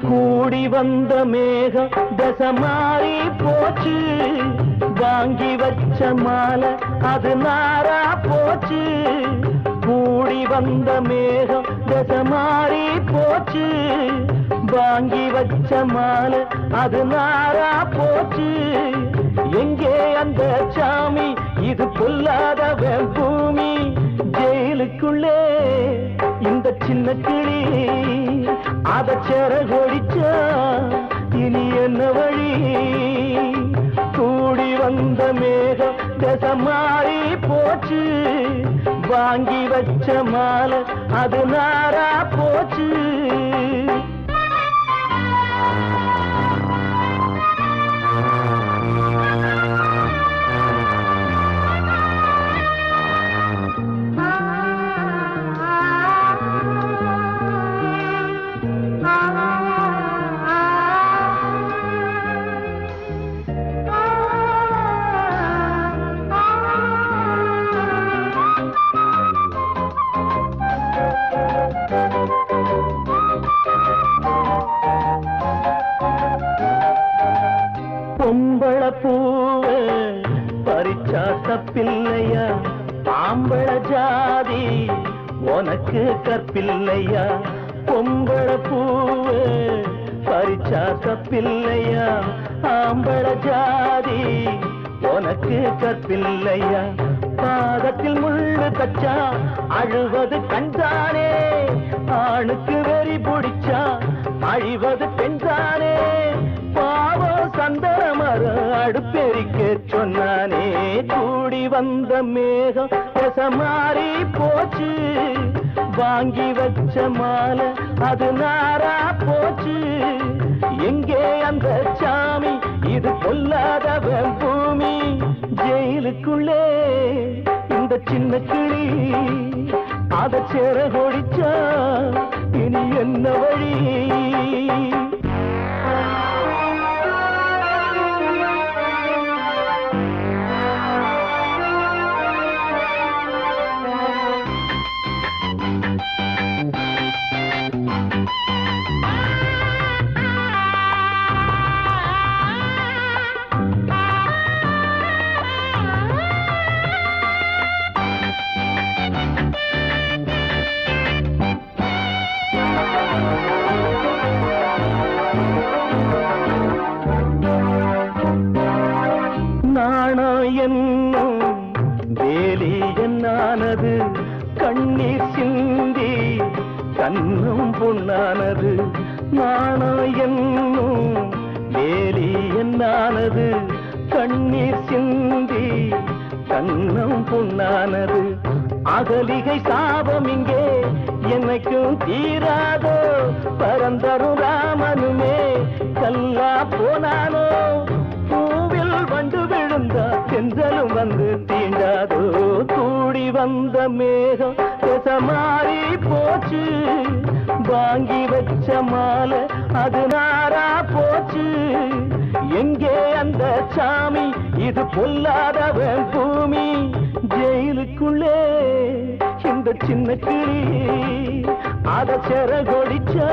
கூடி வந்த மேகம் தசை மாறி போச்சு, வாங்கி வச்ச மாலை அது நாரா போச்சு. கூடி வந்த மேகம் தசை மாறி போச்சு, வாங்கி வச்ச மாலை அது நாரா போச்சு. எங்கே அந்த சாமி, இது பொல்லாதவன் பூமி. ஜெயிலுக்குள்ளே இந்த சின்ன கிளி அத சிறகொடிச்சா இனி என்ன வழி? கூடி வந்த மேகம் தசை மாறி போச்சு, வாங்கி வச்ச மாலை அது நாரா போச்சு. பொம்பள பூவ பறிச்சா தப்பில்லையா, ஆம்பள ஜாதி உனக்கு கற்பில்லையா. பொம்பள பூவ பறிச்சா தப்பில்லையா, ஆம்பள ஜாதி உனக்கு கற்பில்லையா. பாதத்தில் முள்ளு தச்சா அழுவது கண்தானே, ஆணுக்கு வெறி பிடிச்சா அழிவது பெண்தானே. பாவம் சந்தன மரம் அடுப்பெரிக்க சொன்னானே. கூடி வந்த மேகம் தசை மாறி போச்சு, வாங்கி வச்ச மாலை அது நாரா போச்சு. எங்கே அந்த சாமி, இது பொல்லாதவன் பூமி. ஜெயிலுக்குள்ளே இந்த சின்ன கிளி அத சிறகொடிச்சா இனி என்ன வழி? என்னும் வேலி என்னானது, கண்ணீர் சிந்தி கண்ணும் பொன்னானது. நாணம் என்னும் வேலி என்னானது, கண்ணீர் சிந்தி கண்ணும் பொன்னானது. அகலிகை சாபம் இங்கே என்னைக்கும் தீராதோ, பரந்தரும் ராமனுமே கல்லா போனானோ. பூவில் வண்டு விழுந்தா சென்றலும் வந்து தீண்டாதோ. கூடி வந்த மேகம் தசை மாறி போச்சு, வாங்கி வச்ச மாலை அது நாரா போச்சு. எங்கே அந்த சாமி, இது பொல்லாதவன் பூமி. ஜெயிலுக்குள்ளே இந்த சின்ன கிளி அத சிறகொடிச்சா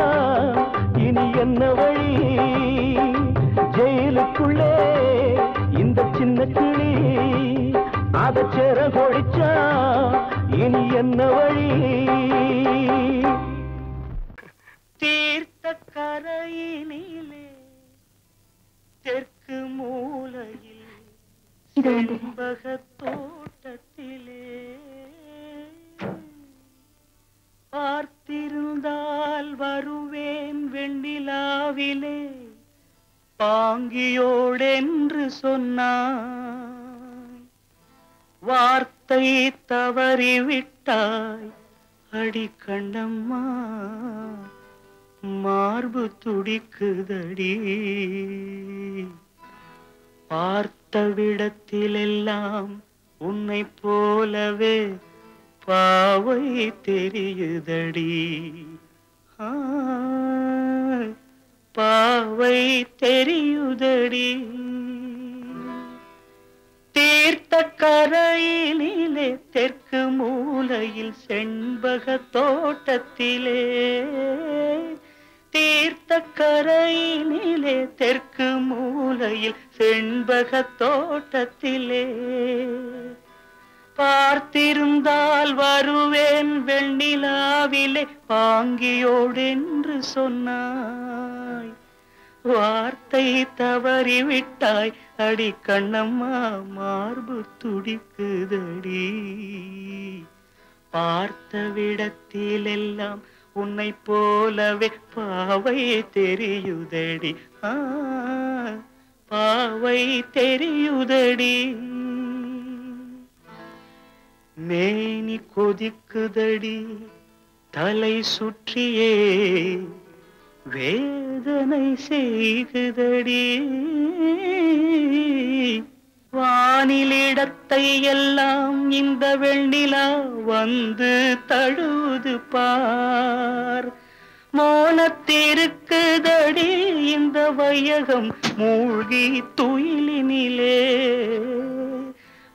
இனி என்ன வழி? ஜெயிலுக்குள்ளே இந்த சின்ன கிளி அத சிறகொடிச்சா இனி என்ன வழி? தீர்த்த கரையினிலே தெற்கு மூலையில் செண்பக தோட்டத்திலே பார்த்திருந்தால் வருவேன் வெண்ணிலாவிலே, பாங்கியோடென்று சொன்னாய் வார்த்தை தவறிவிட்டாய். அடி கண்ணம்மா மார்பு துடிக்குதடி, பார்த்த விடத்திலெல்லாம் உன்னை போலவே பாவை தெரியுதடி. பாவை தெரியுதடி. தீர்த்த கரையினிலே தெற்கு மூலையில் செண்பக தோட்டத்திலே தீர்த்த கரையினிலே தெற்கு மூலையில் செண்பக தோட்டத்திலே பார்த்திருந்தால் வருவேன் வெண்ணிலாவிலே பாங்கியோடென்று சொன்னாய். வார்த்தை தவறிவிட்டாய் அடி கண்ணம்மா, மார்பு துடிக்குதடி. பார்த்த விடத்திலெல்லாம் உன்னை போலவே பாவை தெரியுதடி. பாவை தெரியுதடி. மேனி கொதிக்குதடி, தலை சுற்றியே வேதனை செய்குதடி. வானிலிடத்தை எல்லாம் இந்த வெண்ணிலா வந்து தழுவுது பார். மோனத்திருக்குதடி இந்த வையகம் மூழ்கி துயிலினிலே.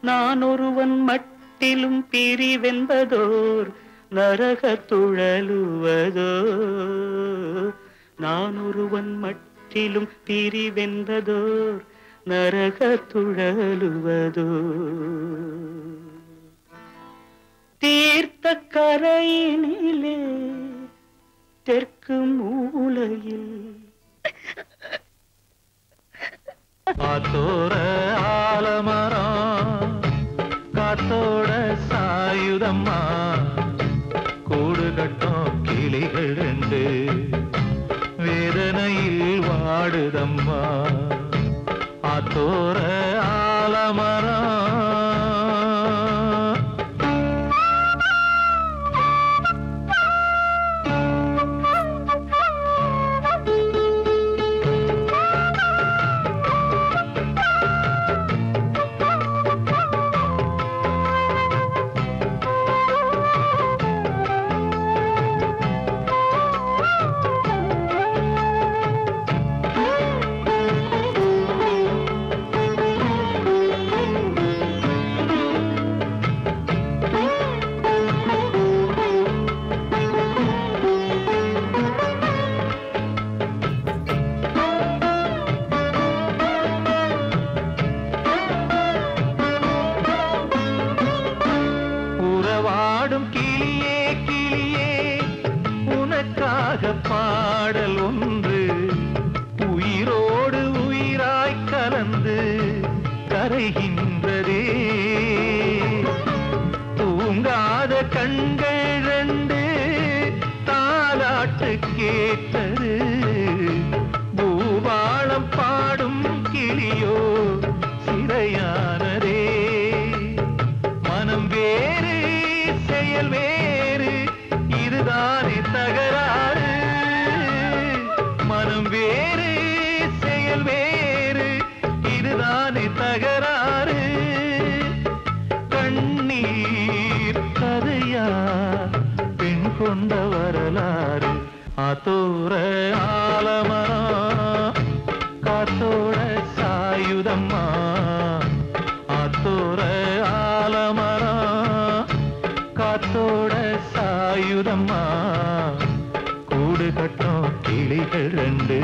நான் ஒருவன் மட்டிலும் பிரிவென்பதோர் நரக துழலுவதோ. நான் ஒருவன் மட்டிலும் பிரிவென்பதோர் நரக துழலுவதோ. தீர்த்த கரையினிலே தெற்கு மூலையில் காத்தோர ஆலமரம் காத்தோட சாயுதம்மா, கூடு கட்டும் கிளிகள் ரெண்டு வேதனையில் வாடுதம்மா. ஆத்தோர ஆலமரம் பாடல் ஒன்று உயிரோடு உயிராய் கலந்து கரைகின்றதே. தூங்காத கண்கள் ரெண்டு தாலாட்டு கேட்டது. பூபாளம் பாடும் கிளியோ சிறையானதே. மனம் வேறு செயல் வேறு, இதுதானே தகராறு. மனம் வேறு செயல் வேறு, இதுதானே தகராறு. கண்ணீர் கதையா பெண் கொண்ட வரலாறு. ஆத்தோர ஆலமரம் காத்தோட சாயுதம்மா. ஆத்தோர ஆலமரம் காத்தோட சாயுதம்மா, கூடு கட்டும் கிளிகள் ரெண்டு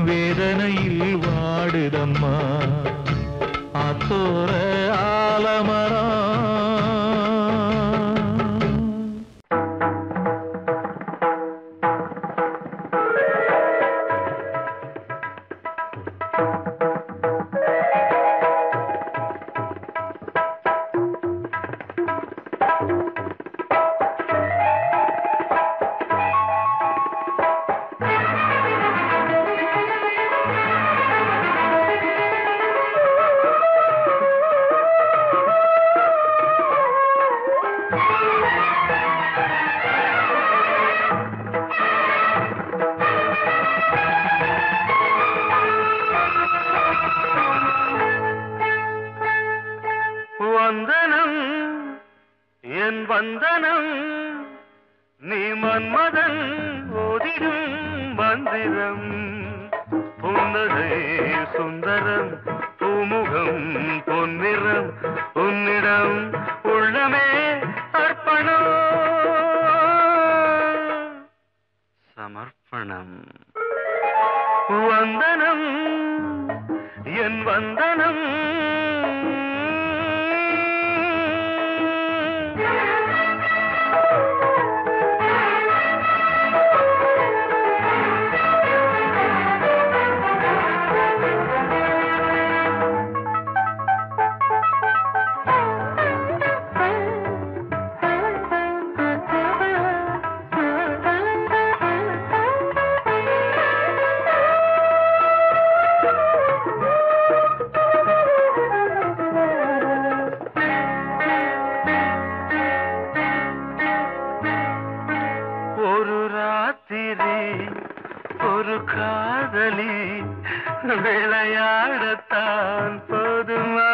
வேதனையில் வாடுதம்மா. ஆத்தோர ஆலமரம் வந்தனம் என் வந்தனம், நீ மன்மதன் ஓதிடும் மந்திரம். புன்னகை சுந்தரம், பூமுகம் பொன்னிறம், உன்னிடம் உள்ளமே அர்ப்பணம் சமர்ப்பணம். சமர்ப்பணம். வந்தனம் என் வந்தனம். ஒரு காதலி விளையாடத்தான் போதுமா?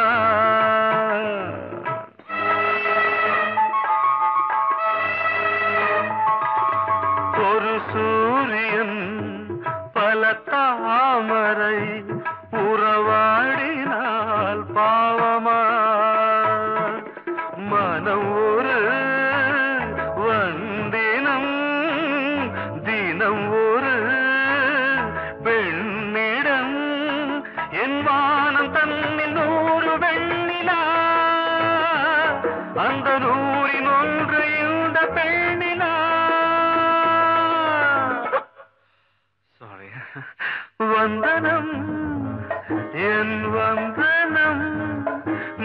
ஒரு சூரியன் பல தாமரை உறவாடினால் பாவமா? மனம் ஒரு வண்டினம் தினம் ஒரு பெண்ணிடம். என் வானம் தன்னில் 100 வெண்ணிலா, அந்த 100ன் ஒன்று இந்த பெண்ணிலா. சாரி. வந்தனம் என் வந்தனம்,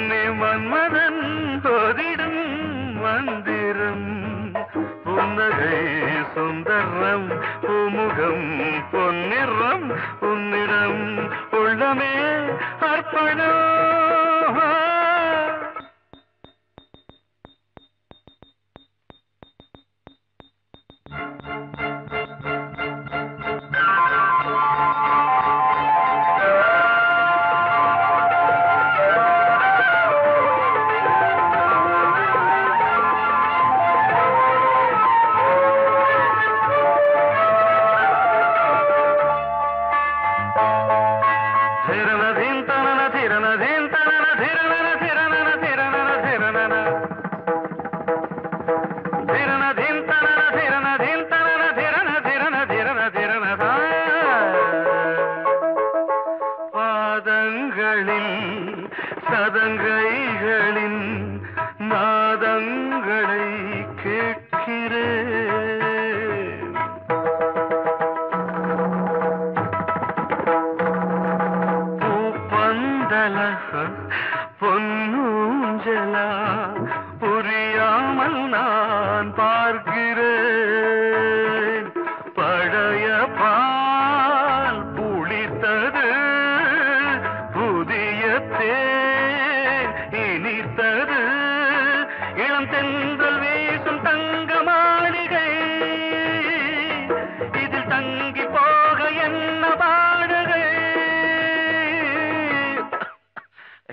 நீ மன்மதன் போதிடும் மந்திரம். புன்னகை சுந்தரம், பூமுகம் பொன்னிறம், உன்னிடம் உள்ளமே அர்ப்பணம். சதங்கைகளின் நாதங்களை கேட்கிறேன். பூப்பந்தல பொன்னூஞ்சலா புரியாமல் நான் பார்க்கிறேன். பழைய பால் புளித்தது, புதிய தேன் இனித்தது, இளம் தென்றல் வீசும் தங்க மாளிகை, இதில் தங்கி போக என்ன பாடுகை.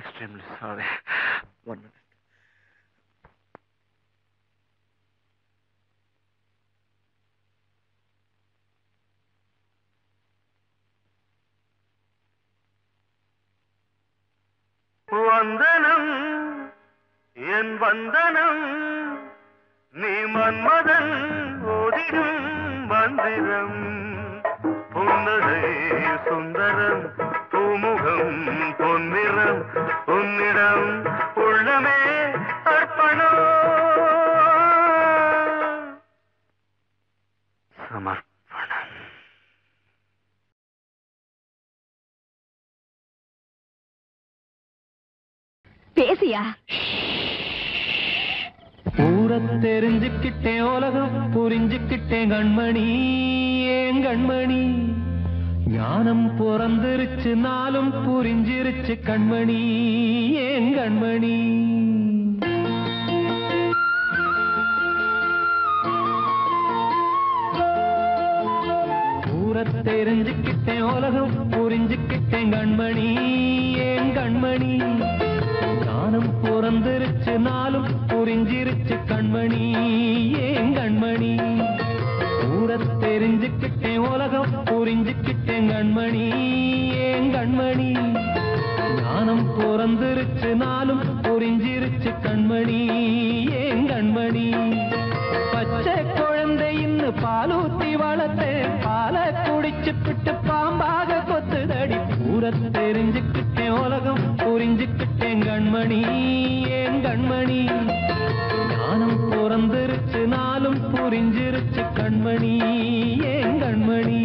Extremely sorry. 1 minute. வந்தனம் என் வந்தனம், நீ மன்மதன் ஓதிடும் மந்திரம். புன்னகை சுந்தரம், பூமுகம் பொன்னிறம், உன்னிடம் உள்ளமே அர்ப்பணம். சமர்ப்பணம். பேசியா? ஊரை தெரிஞ்சுக்கிட்டேன், உலகம் புரிஞ்சுக்கிட்டேன் கண்மணி, ஏன் கண்மணி. ஞானம் பிறந்திருச்சு, நாளும் புரிஞ்சிருச்சு கண்மணி, ஏன் கண்மணி. ஊரை தெரிஞ்சுக்கிட்டேன், உலகம் புரிஞ்சுக்கிட்டேன் கண்மணி, ஏன் கண்மணி. ஞானம் பிறந்திருச்சு, நாளும் புரிஞ்சிருச்சு கண்மணி, ஏன் கண்மணி. ஊரை தெரிஞ்சுக்கிட்டேன், உலகம் புரிஞ்சுக்கிட்டேன் கண்மணி, ஏன் கண்மணி. ஞானம் பிறந்திருச்சு, நாளும் புரிஞ்சிருச்சு கண்மணி, ஏன் கண்மணி. பச்சை குழந்தை இன்னும் பாலூத்தி வளர்த்தேன், பாலை பாம்பாக கொத்துதடி ஊர தெரிஞ்சுக்கிட்டேன் உலகம் புரிஞ்சுக்கிட்டேன் கண்மணி ஏன் கண்மணி ஞானம் பிறந்திருச்சு நாளும் புரிஞ்சிருச்சு கண்மணி ஏன் கண்மணி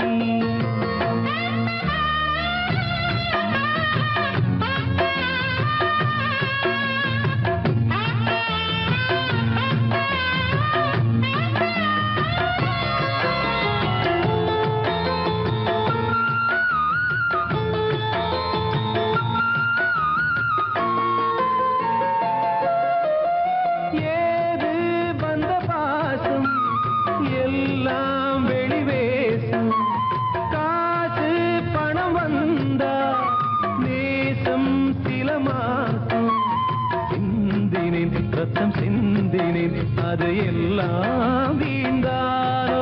ரத்தம் சிந்தினேன் அது எல்லாம் வீண்டாரோ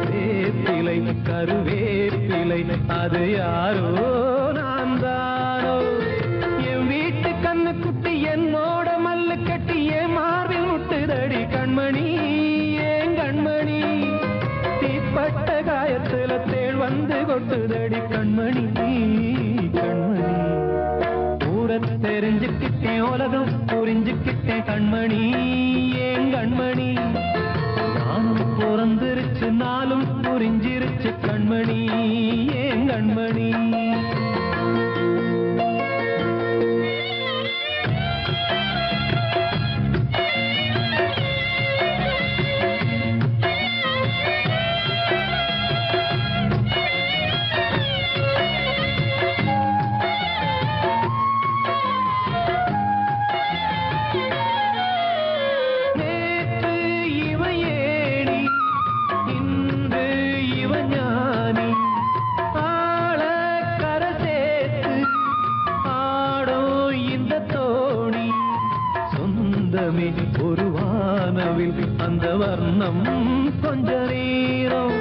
வேப்பிலை கருவேப்பிலை அது யாரோ நான் தானோ என் வீட்டு கண்ணு குட்டி என்னோட மல்லு கட்டி என் மார்பில் முட்டுதடி கண்மணி ஏன் கண்மணி தீப்பட்ட காயத்துல தேள் வந்து கொட்டுதடி கண்மணி கண்மணி தெரிஞ்சுக்கிட்டேன் உலகம் புரிஞ்சுக்கிட்டேன் கண்மணி ஏன் கண்மணி நானும் பிறந்திருச்சு நாளும் புரிஞ்சிருச்சு கண்மணி ஏன் கண்மணி ஒரு வானவில் அந்த வர்ணம் கொஞ்ச நேரம்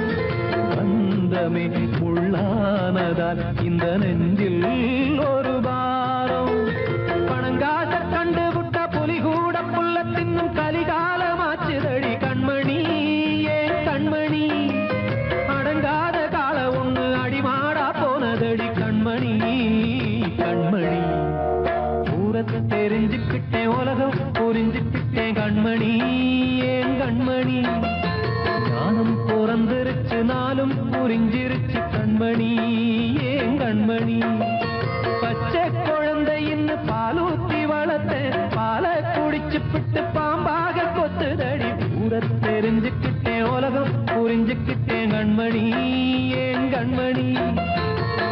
வந்தமே உள்ளானதால் இந்த நெஞ்சில் ஒரு பாரம் பணங்காச கண்டு விட்ட புலி கூட புல்ல தின்னும் கலிகாலமாச்சுதடி கண்மணி ஏன் கண்மணி அடங்காத கால ஒண்ணு அடிமாடா போனதடி கண்மணி கண்மணி ஊரத்தை தெரிஞ்சுக்கிட்டேன் உலகம் புரிஞ்சுக்கிட்டேன் கண்மணி ஏன் கண்மணி ஞானம் பிறந்திருச்சு நாளும் புரிஞ்சிருச்சு கண்மணி ஏன் கண்மணி பச்சை குழந்தை இன்னும் பாலூத்தி வளர்த்த பாலை குடிச்சு பிட்டு பாம்பாக கொத்துதடி ஊர தெரிஞ்சுக்கிட்டேன் உலகம் புரிஞ்சுக்கிட்டேன் கண்மணி ஏன் கண்மணி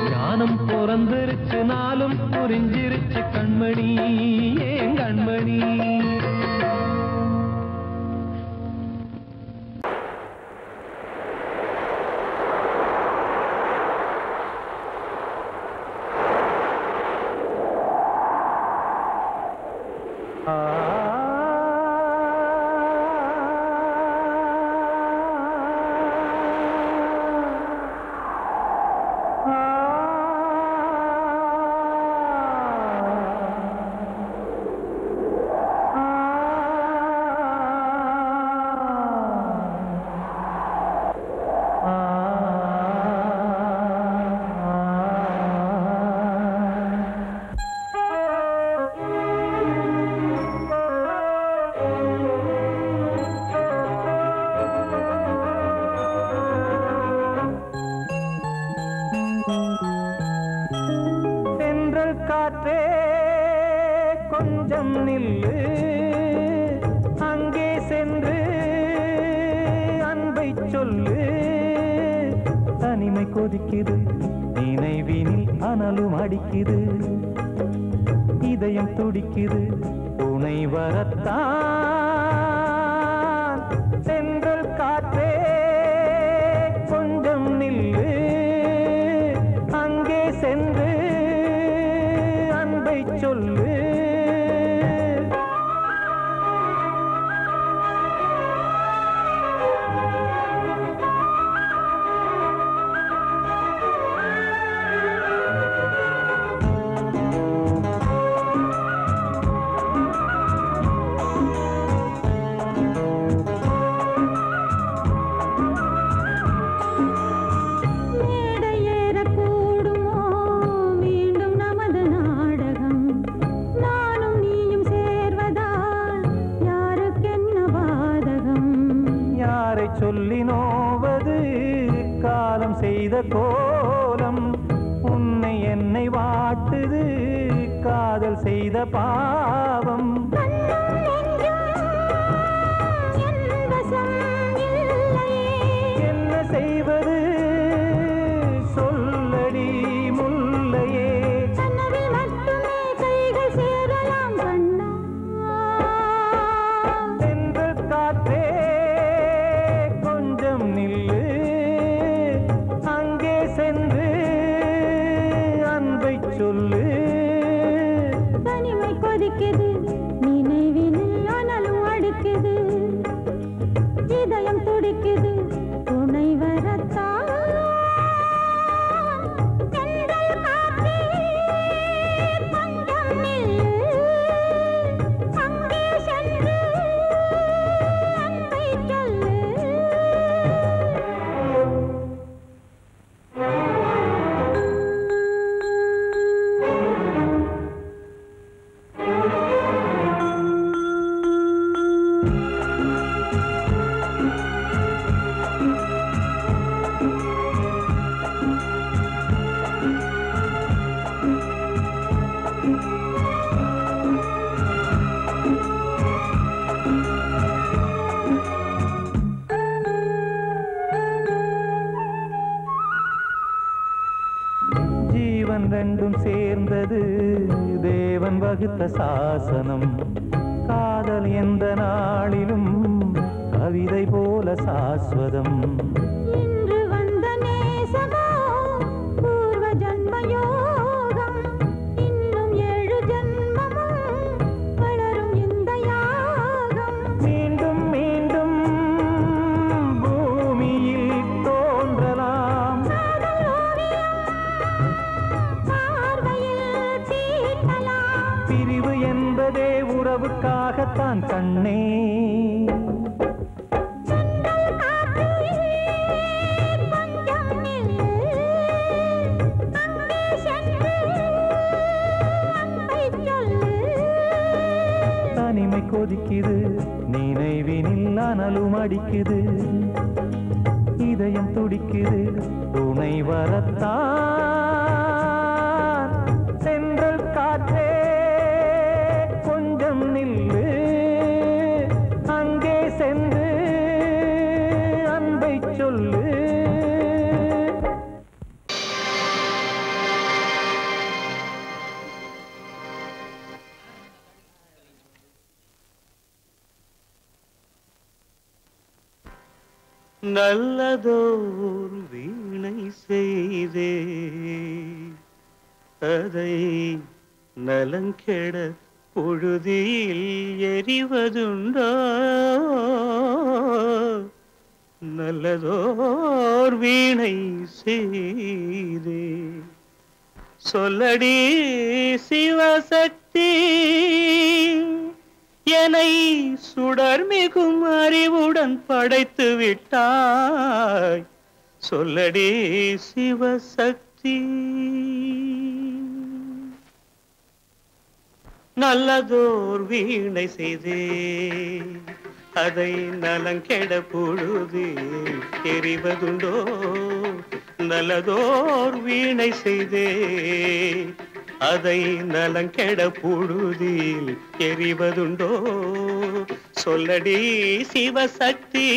ஞானம் பிறந்திருச்சு நாளும் புரிஞ்சிருச்சு கண்மணி ஏன் கண்மணி கொதிக்குது நினைவினில் அனலும் அடிக்குது இதயம் துடிக்குது துணை வரத்தான் சென்றல் காற்றே கொஞ்சம் நில்லு அங்கே சென்று அன்பை சொல்லு சொல்லி நோவது காலம் செய்த கோலம். உன்னை என்னை வாட்டுது காதல் செய்த பாவம். என்ன செய்வது சொல்லடி முல்லையே. தென்றல் காற்றே கொஞ்சம் நில்லு, அங்கே சென்று அன்பை சொல்லு. தனிமை கொதிக்குது நினைவினில் அனலும் அடிக்குது, இதயம் துடிக்குது துணை வரத்தான். தென்றல் காற்றே கொஞ்சம் நில்லு, அங்கே சென்று அன்பை சொல்லு. ஜீவன் ரெண்டும் சேர்ந்தது தேவன் வகுத்த சாசனம். காதல் எந்த நாளிலும் கவிதை போல சாஸ்வதம். இன்று வந்த நேசமோ பூர்வ ஜன்ம யோகம், இன்னும் 7 ஜன்மமும் வளரும் இந்த யாகம். மீண்டும் மீண்டும் பூமியில் தோன்றலாம், காதல் ஓவியம் பார்வையில் தீட்டலாம். பிரிவு என்பதே உறவுக்காகத்தான் கண்ணே. தென்றல் காற்றே கொஞ்சம் நில்லு, அங்கே சென்று அன்பை சொல்லு. தனிமை கொதிக்குது நினைவினில் அனலும் அடிக்குது, இதயம் துடிக்குது துணை வரத்தான். தென்றல் காற்றே கொஞ்சம் நில்லு, அங்கே சென்று அன்பை சொல்லு. நல்லதோர் வீணை செய்தே அதை நலங்கெட பொழுதில் எறிவதுண்டோ. நல்லதோர் வீணை செய்தே சொல்லடி சிவசக்தி, என்னை சுடர் மிகும் அறிவுடன் படைத்து விட்டாய். சொல்லடி சிவசக்தி. நல்லதோர் வீணை செய்தே அதை நலங்கெட பொழுது எறிவதுண்டோ. நல்லதோர் வீணை செய்தே அதை நலங்கெட பொழுதில் எறிவதுண்டோ. சொல்லடி சிவசக்தி,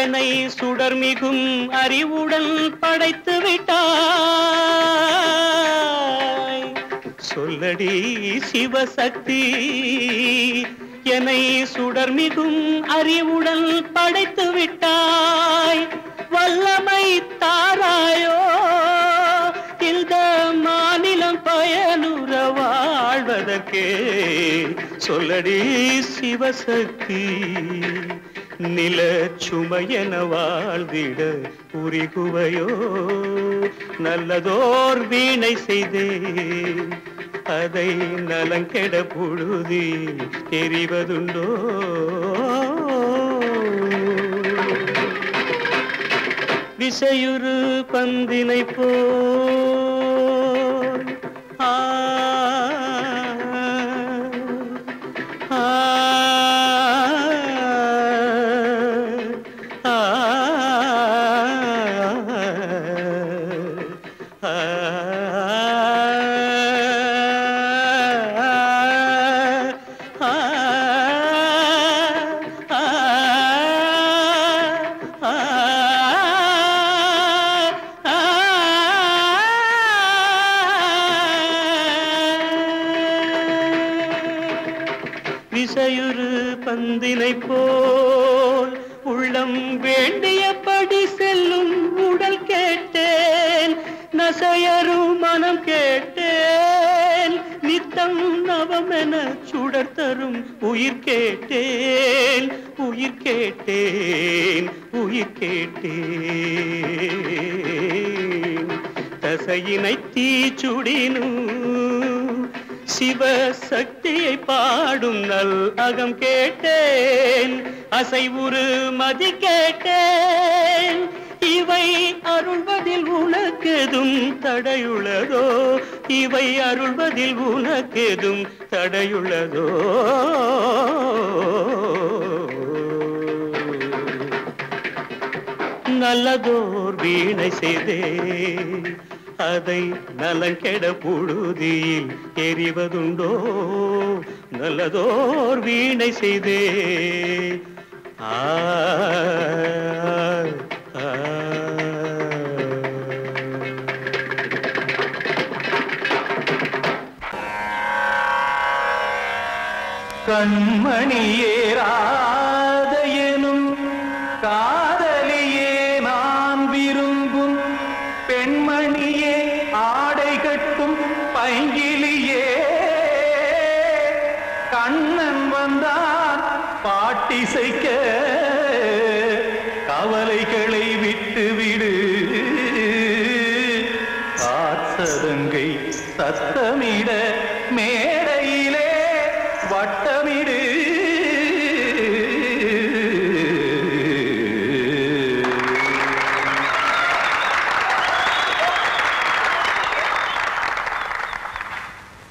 என்னை சுடர் மிகும் அறிவுடன் படைத்து விட்டாய். சொல்லடி சிவசக்தி, என்னை சுடர் மிகும் அறிவுடன் படைத்து விட்டாய். வல்லமை தாராயோ இந்த மாநிலம் பயனுற வாழ்வதற்கே. சொல்லடி சிவசக்தி, நில சுமையென வாழ்ந்திட உரிகுவையோ. நல்லதோர் வீணை செய்தே அதை நலங்கெட பொழுதில் தெரிவதுண்டோ. விசையுறு பந்தினை போல் பந்தினை போல் உள்ளம் வேண்டியபடி செல்லும் உடல் கேட்டேன், நசையரும் மனம் கேட்டேன், நித்தம் நவமென சுடர் தரும் உயிர் கேட்டேன், உயிர் கேட்டேன், உயிர் கேட்டேன். தசையினை தீச்சுடினும் சிவசக்தியை பாடும் நல் அகம் கேட்டேன், அசைவுறு மதி கேட்டேன். இவை அருள்வதில் உனக்கெதும் தடையுள்ளதோ, இவை அருள்வதில் உனக்கெதும் தடையுள்ளதோ? நல்லதோர் வீணை செய்தே அதை நலங்கெட புழுதியில் எறிவதுண்டோ? நல்லதோர் வீணை செய்தே கண்மணியேராத எனும் காதலியே நான் விரும்பும் பெண்மணியே, ஆடை கட்டும் பைங்கிலியே, கண்ணன் வந்தான் பாட்டிசைக்க கவலைகளை விட்டுவிடு, காசதங்கை சத்தமிட மேடையிலே வட்டமிடு.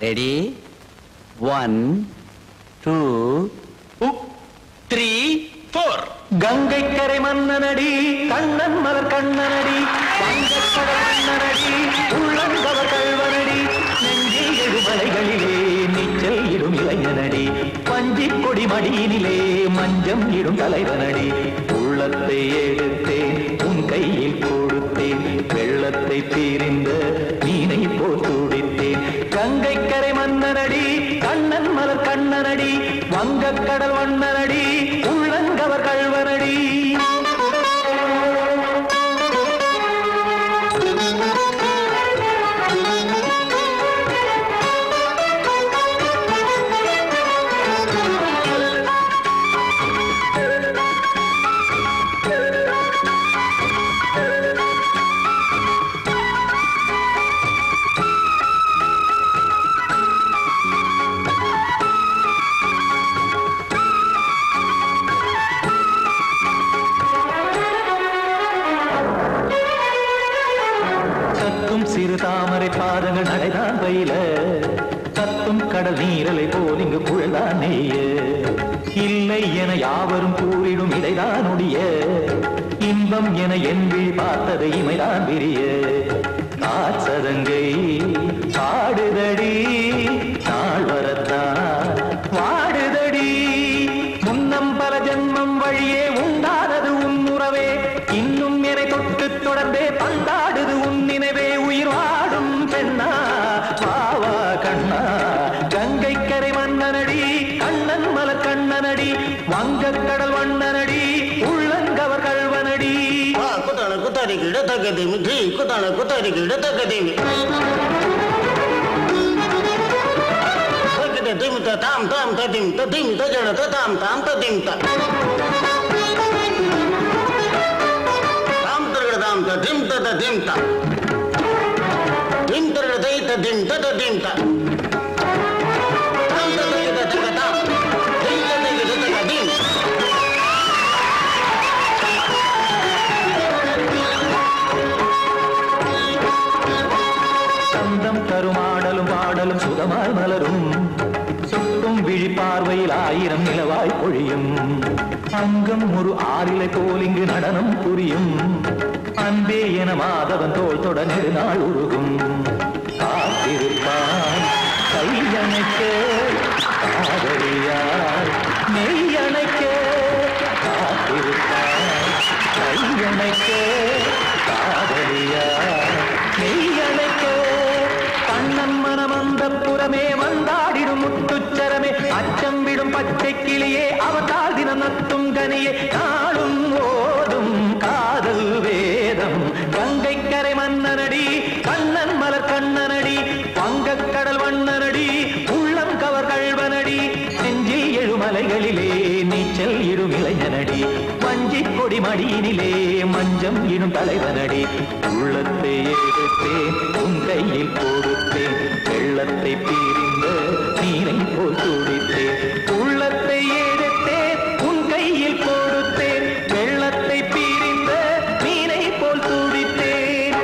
ரெடி 1 2 3 4. கங்கை கரை மன்னனடி கண்ணன் மலர் கண்ணனடி, வங்கக்கடல் மன்னனடி உள்ளங்கவர் கல்வனடி, நெஞ்சில் எழுமலைகளிலே நீச்சல் இடும் இளைஞனடி, பஞ்சி கொடி மடியினிலே மஞ்சம் இடும் தலைவனடி. உள்ளத்தை எடுத்தேன் உன் கையில் கொடுத்தேன், வெள்ளத்தை தீரிந்த மீனை போல் துடித்தேன். கங்கை கரை மன்னனடி கண்ணன் மலர் கண்ணனடி, வங்கக்கடல் வண்ணனடி உள்ளங்கவர் கல்வனடி. சிறு தாமரை பாதங்கள் நடைதான் பயில, கத்தும் கடல் நீரலை போல் இங்கு குழல்தான் நெய்ய, இல்லை என யாவரும் கூறிடும் இடைதான் உடைய, இன்பம் என என்பி பார்த்ததை இமைதான் விரிய. காசதங்கை பாடுதடி நாள் வரத்தான் வாடுதடி, முன்னம் பல ஜென்மம் வழியே உண்டானது உன் உறவே, இன்னும் என்னை தொட்டு தொடர்ந்தே பந்தாடுது உன் நினைவே. உயிர் வாடும் பெண்ணா பாவா கண்ணா, கங்கை கரை மன்னனடி கண்ணன் மலர் கண்ணனடி, வங்கக்கடல் வண்ணனடி உள்ளங்கவர் கல்வனடி. குத்தான குத்தாரி கிட தகதிமி ஜி, குத்தான குத்தாரி கிட தகதிமி தகதிமி தாம் தாம் ததிம் ததிம் தஜன தாம் தாம் ததிம் தாம் தரகட தாம் ததிம் ததிம் தாம் திம் தரகட தை ததிம் ததிம் தாம் தாம் தரகட தகதாம் தை தரகட தகதிம். சந்தம் தருமாடலும் பாடலும் சுகமாய் மலரும், சுட்டும் விழி பார்வையில் ஆயிரம் நிலவாய் பொழியும், அங்கம் ஒரு ஆறிலை போல் இங்கு நடனம் புரியும், அன்பே என மாதவன் தோள் தொட நெடுநாள் உருகும். காத்திருப்பான் கையணைக்க காதலியார் மெய்யணைக்க, காத்திருப்பான் கையணைக்க காதலியார் மெய்யணைக்க. கண்ணன் மனம் அந்த புறமே வந்தாடிடும் முத்துச்சரமே, அச்சம் விடும் பச்சை கிளியே அவர் தனியே நாளும் ஓதும் காதல் வேதம் கங்கை கரை மன்னனடி கண்ணன் மலர் கண்ணனடி வங்கக்கடல் வண்ணனடி உள்ளம் கவர் கழ்வனடி நெஞ்சில் எழுமலைகளிலே நீச்சல் இடும் இளைஞனடி வஞ்சி கொடி மடியினிலே மஞ்சம் இடும் தலைவனடி உள்ளத்தை எடுத்தேன் உன் கையில் கொடுத்தேன் வெள்ளத்தை பிரிந்த நீரை போல் துடித்தேன் உள்ளத்தை எடுத்தேன் உன் கையில் கொடுத்தேன் வெள்ளத்தை பிரிந்த நீரை போல் துடித்தேன்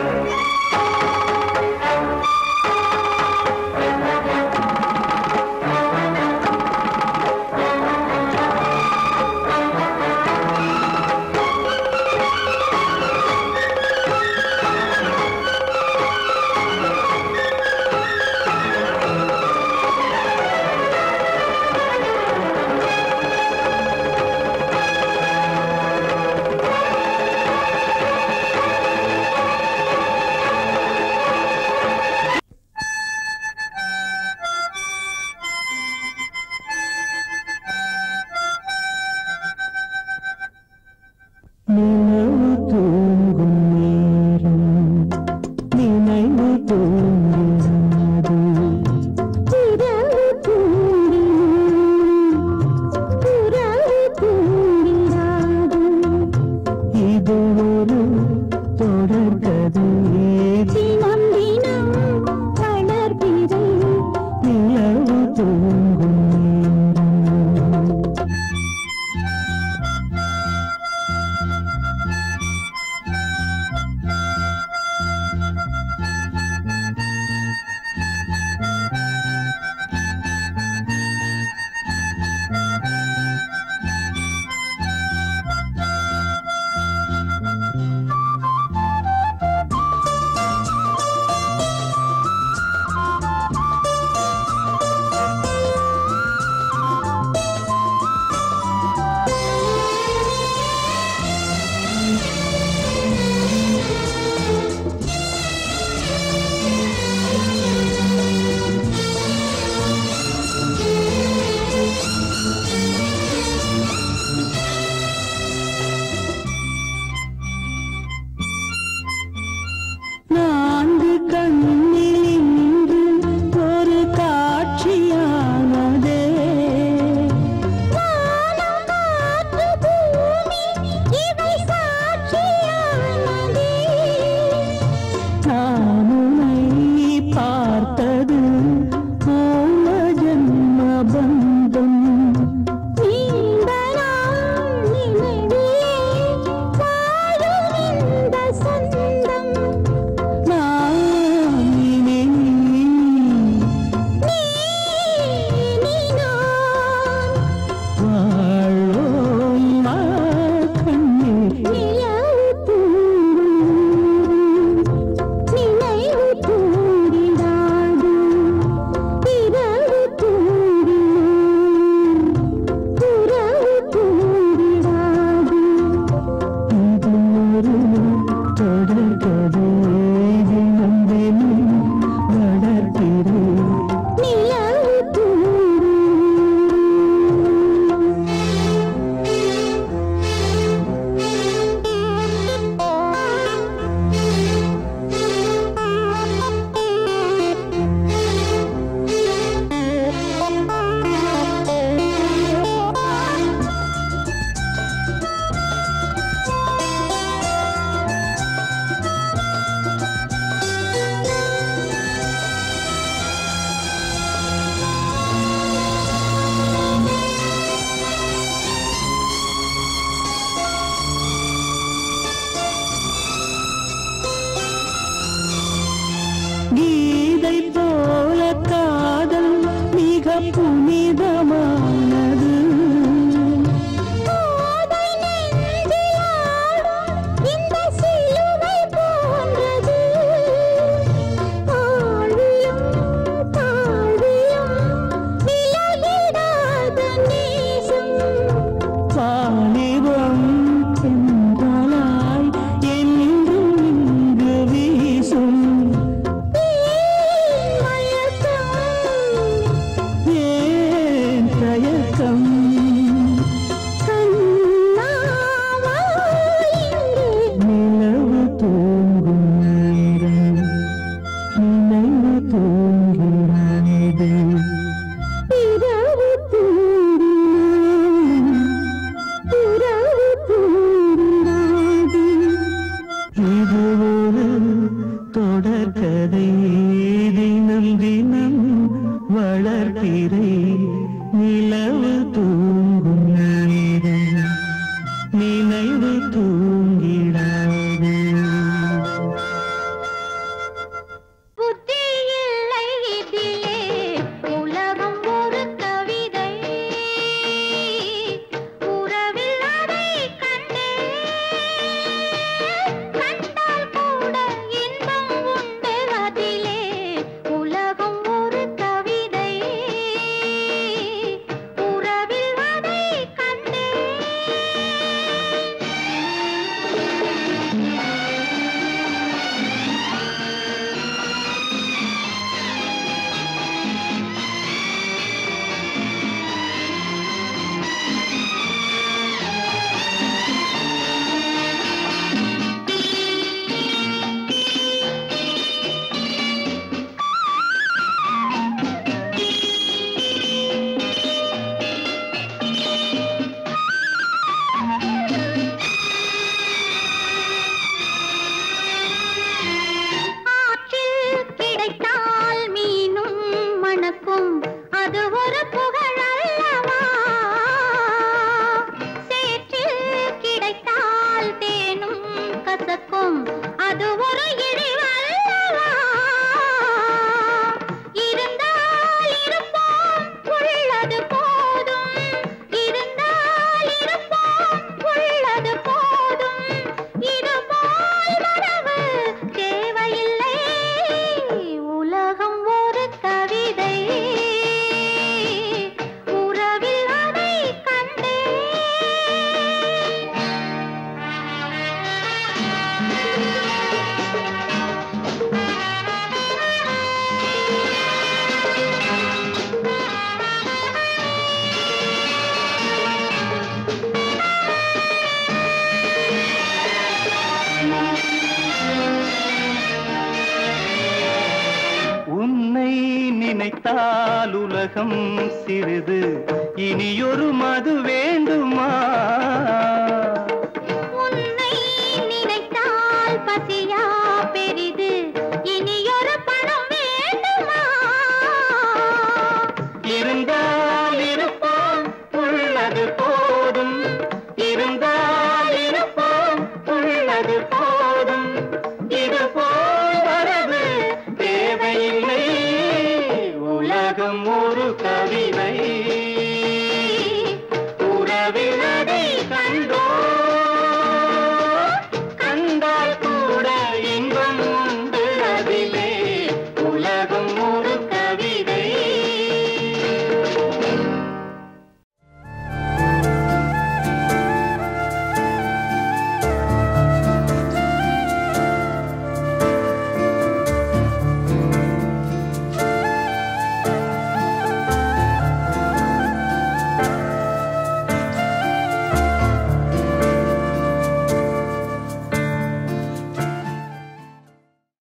இருந்தால் உலகம் சிறிது இனியொரு மது வேண்டுமா உன்னை நினைத்தால் பசியா பெரிது இனியொரு பணம் வேண்டுமா இருந்தால் இருப்போம் உள்ளது போதும் இருந்தால் இருப்போம் உள்ளது போதும் இது போல் வரவு தேவையில்லை உலகம் ஒரு கவிதை உறவில் அதை கண்டோ